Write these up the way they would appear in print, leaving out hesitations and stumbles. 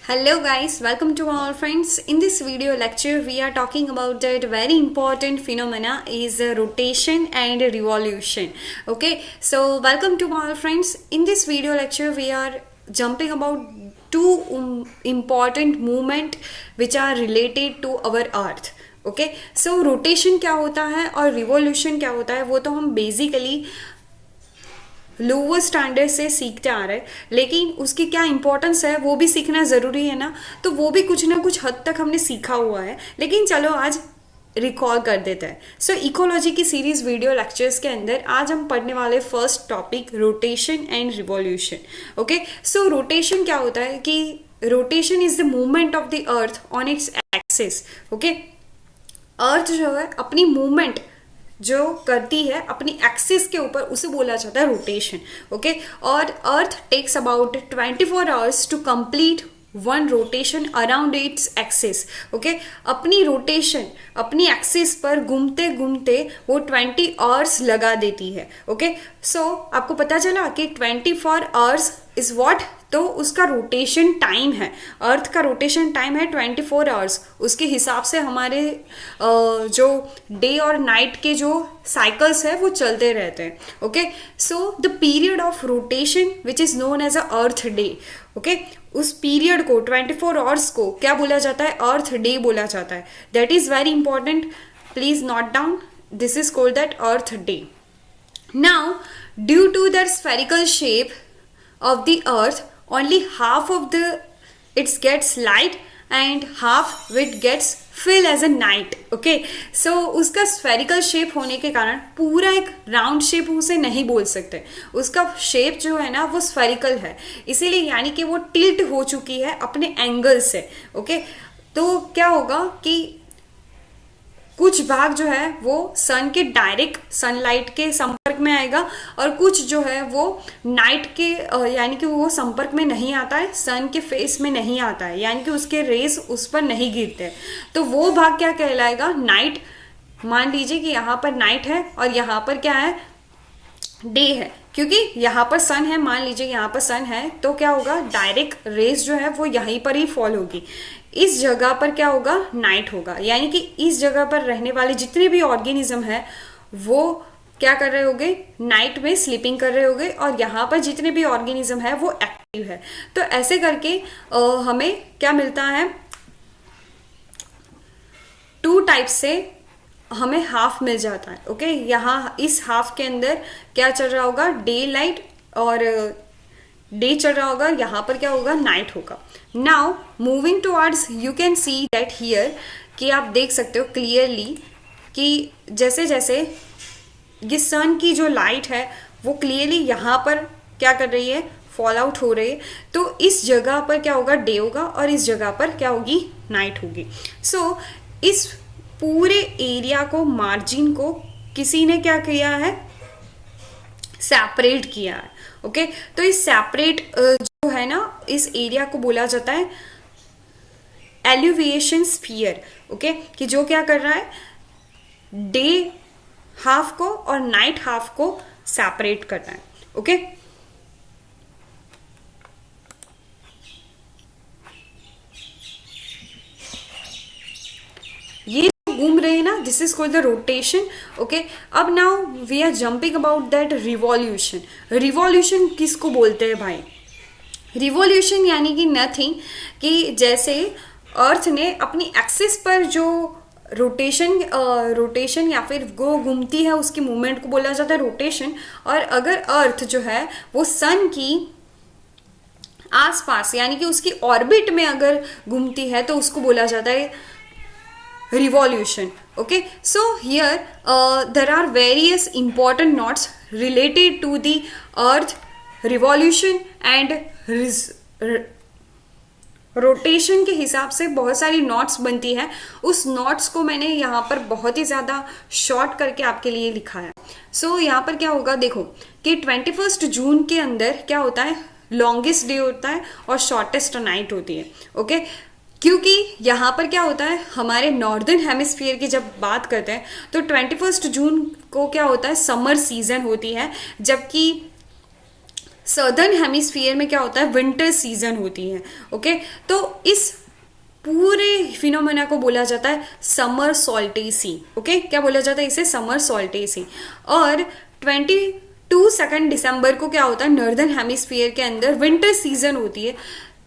Hello guys, welcome to all friends. In this video lecture we are talking about that very important phenomena is rotation and revolution. Okay, so welcome to all friends. In this video lecture we are jumping about two important movement which are related to our earth. Okay so rotation क्या होता है और revolution क्या होता है वो तो हम बेसिकली लोअर स्टैंडर्ड से सीखते आ रहे हैं, लेकिन उसकी क्या इंपॉर्टेंस है वो भी सीखना ज़रूरी है ना। तो वो भी कुछ ना कुछ हद तक हमने सीखा हुआ है, लेकिन चलो आज रिकॉल कर देते हैं। सो इकोलॉजी की सीरीज वीडियो लेक्चर्स के अंदर आज हम पढ़ने वाले first topic rotation and revolution. Okay, so rotation क्या होता है कि rotation is the movement of the earth on its axis. Okay, earth जो है अपनी मूवमेंट जो करती है अपनी एक्सिस के ऊपर, उसे बोला जाता है रोटेशन। ओके, और earth takes about 24 hours to complete one rotation around its axis. Okay, अपनी रोटेशन अपनी एक्सिस पर घूमते घूमते वो 20 आवर्स लगा देती है। ओके, सो आपको पता चला कि 24 आवर्स इज व्हाट, तो उसका रोटेशन टाइम है, अर्थ का रोटेशन टाइम है 24 आवर्स। उसके हिसाब से हमारे जो डे और नाइट के जो साइकिल्स है वो चलते रहते हैं। Okay, so the period of rotation which is known as a earth day. Okay, उस पीरियड को 24 आवर्स को क्या बोला जाता है? अर्थ डे बोला जाता है। That is very important, please note down, this is called that earth day. Now due to that spherical shape of the earth, only half of the it gets light and half it gets fill as a night. Okay, so उसका spherical shape होने के कारण पूरा एक round shape उसे नहीं बोल सकते, उसका शेप जो है ना वो स्फेरिकल है, इसीलिए यानी कि वो टिल्ट हो चुकी है अपने एंगल से। ओके, तो क्या होगा कि कुछ भाग जो है वो सन के डायरेक्ट सनलाइट के संपर्क में आएगा और कुछ जो है वो नाइट के यानी कि वो संपर्क में नहीं आता है, सन के फेस में नहीं आता है, यानी कि उसके रेज उस पर नहीं गिरते। तो वो भाग क्या कहलाएगा? नाइट। मान लीजिए कि यहाँ पर नाइट है और यहाँ पर क्या है? डे है, क्योंकि यहाँ पर सन है। मान लीजिए यहाँ पर सन है तो क्या होगा? डायरेक्ट रेज जो है वो यहीं पर ही फॉल होगी। इस जगह पर क्या होगा? नाइट होगा, यानी कि इस जगह पर रहने वाले जितने भी ऑर्गेनिज्म है वो क्या कर रहे होंगे? नाइट में स्लीपिंग कर रहे होंगे, और यहाँ पर जितने भी ऑर्गेनिज्म है वो एक्टिव है। तो ऐसे करके हमें क्या मिलता है? टू टाइप से हमें हाफ मिल जाता है। ओके, यहाँ इस हाफ के अंदर क्या चल रहा होगा? डे लाइट और डे चल रहा होगा, यहाँ पर क्या होगा? नाइट होगा। Now moving towards you can see that here, कि आप देख सकते हो क्लियरली कि जैसे जैसे ये सन की जो लाइट है वो क्लियरली यहाँ पर क्या कर रही है? फॉल आउट हो रही है। तो इस जगह पर क्या होगा? डे होगा, और इस जगह पर क्या होगी? नाइट होगी। सो इस पूरे एरिया को, मार्जिन को किसी ने क्या किया है? सेपरेट किया है। ओके, तो इस सेपरेट जो है ना, इस एरिया को बोला जाता है एल्यूविएशन स्फीयर। ओके, कि जो क्या कर रहा है? डे हाफ को और नाइट हाफ को सेपरेट कर रहा है। ओके, ये घूम रहे हैं ना, this is called the rotation. Okay, अब now we are jumping about that revolution. Revolution किसको बोलते हैं भाई? रिवॉल्यूशन यानी कि नथिंग, कि जैसे अर्थ ने अपनी एक्सिस पर जो रोटेशन या फिर वो घूमती है उसकी मूवमेंट को बोला जाता है रोटेशन। और अगर अर्थ जो है वो सन की आसपास यानी कि उसकी ऑर्बिट में अगर घूमती है तो उसको बोला जाता है revolution. Okay, so here there are various important knots related to the earth revolution and rotation के हिसाब से बहुत सारी नॉट्स बनती है। उस नॉट्स को मैंने यहाँ पर बहुत ही ज़्यादा शॉर्ट करके आपके लिए लिखा है। सो यहाँ पर क्या होगा? देखो कि 21 जून के अंदर क्या होता है? लॉन्गेस्ट डे होता है और शॉर्टेस्ट नाइट होती है। ओके, क्योंकि यहाँ पर क्या होता है? हमारे नॉर्दर्न हेमिस्फीयर की जब बात करते हैं तो 21 जून को क्या होता है? समर सीजन होती है, जबकि सदर्न हेमिस्फीयर में क्या होता है, विंटर सीजन होती है। ओके, तो इस पूरे फिनोमेना को बोला जाता है समर सॉल्टेसी। ओके, क्या बोला जाता है इसे, समर सॉल्टेसी। और 22 दिसंबर को क्या होता है, नॉर्दर्न हेमिस्फीयर के अंदर विंटर सीजन होती है,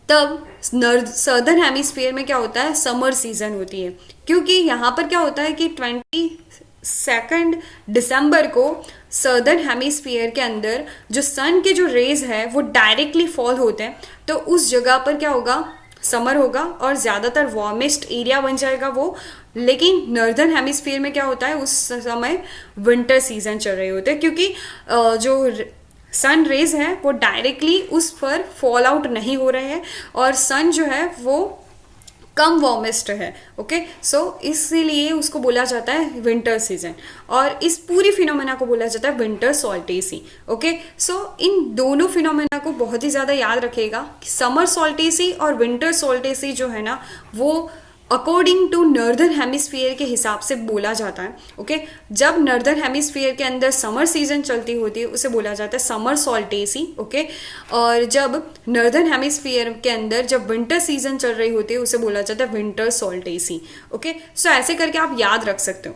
तब सदर्न हेमिस्फीयर में क्या होता है, समर सीजन होती है। क्योंकि यहाँ पर क्या होता है कि 22 दिसंबर को सदर्न हेमिस्फीयर के अंदर जो सन के जो रेज है वो डायरेक्टली फॉल होते हैं, तो उस जगह पर क्या होगा, समर होगा और ज़्यादातर वार्मेस्ट एरिया बन जाएगा वो। लेकिन नॉर्दर्न हेमिस्फीयर में क्या होता है, उस समय विंटर सीजन चल रहे होते हैं, क्योंकि जो सन रेज है वो डायरेक्टली उस पर फॉल आउट नहीं हो रहे हैं और सन जो है वो कम वार्मेस्ट है। ओके, सो इसीलिए उसको बोला जाता है विंटर सीजन, और इस पूरी फिनोमेना को बोला जाता है विंटर सॉल्टेसी। ओके, सो इन दोनों फिनोमेना को बहुत ही ज़्यादा याद रखिएगा कि समर सॉल्टेसी और विंटर सॉल्टेसी जो है ना, वो अकॉर्डिंग टू नॉर्दर्न हेमिस्फीयर के हिसाब से बोला जाता है। ओके, जब नॉर्दर्न हेमिस्फीयर के अंदर समर सीजन चलती होती है उसे बोला जाता है समर सॉल्टेसी। ओके, और जब नॉर्दर्न हेमिस्फीयर के अंदर जब विंटर सीजन चल रही होती है उसे बोला जाता है विंटर सॉल्टेसी। ओके, सो ऐसे करके आप याद रख सकते हो।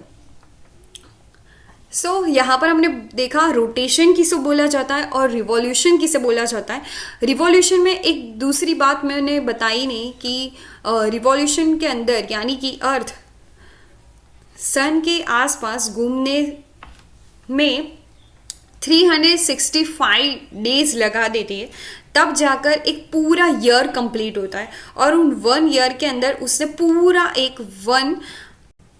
सो यहाँ पर हमने देखा रोटेशन किसे बोला जाता है और रिवॉल्यूशन किसे बोला जाता है। रिवॉल्यूशन में एक दूसरी बात मैंने बताई नहीं कि रिवॉल्यूशन के अंदर यानी कि अर्थ सन के आसपास घूमने में 365 डेज लगा देती है, तब जाकर एक पूरा ईयर कंप्लीट होता है, और उन 1 ईयर के अंदर उसने पूरा एक 1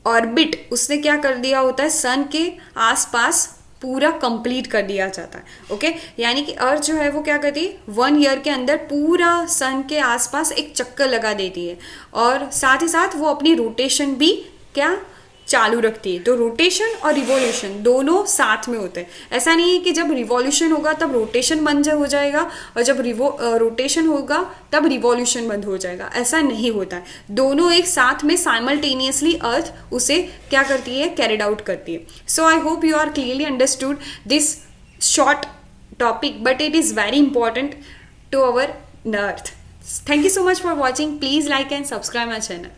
ऑर्बिट उसने क्या कर दिया होता है, सन के आसपास पूरा कंप्लीट कर दिया जाता है। ओके, यानी कि अर्थ जो है वो क्या करती है, 1 ईयर के अंदर पूरा सन के आसपास एक चक्कर लगा देती है, और साथ ही साथ वो अपनी रोटेशन भी क्या चालू रखती है। तो रोटेशन और रिवॉल्यूशन दोनों साथ में होते हैं। ऐसा नहीं है कि जब रिवॉल्यूशन होगा तब रोटेशन बंद हो जाएगा और जब रोटेशन होगा तब रिवॉल्यूशन बंद हो जाएगा, ऐसा नहीं होता है। दोनों एक साथ में साइमल्टेनियसली अर्थ उसे क्या करती है, कैरिड आउट करती है। So I hope you are clearly understood this short topic, but it is very important to our earth. Thank you so much for watching. Please like and subscribe my channel.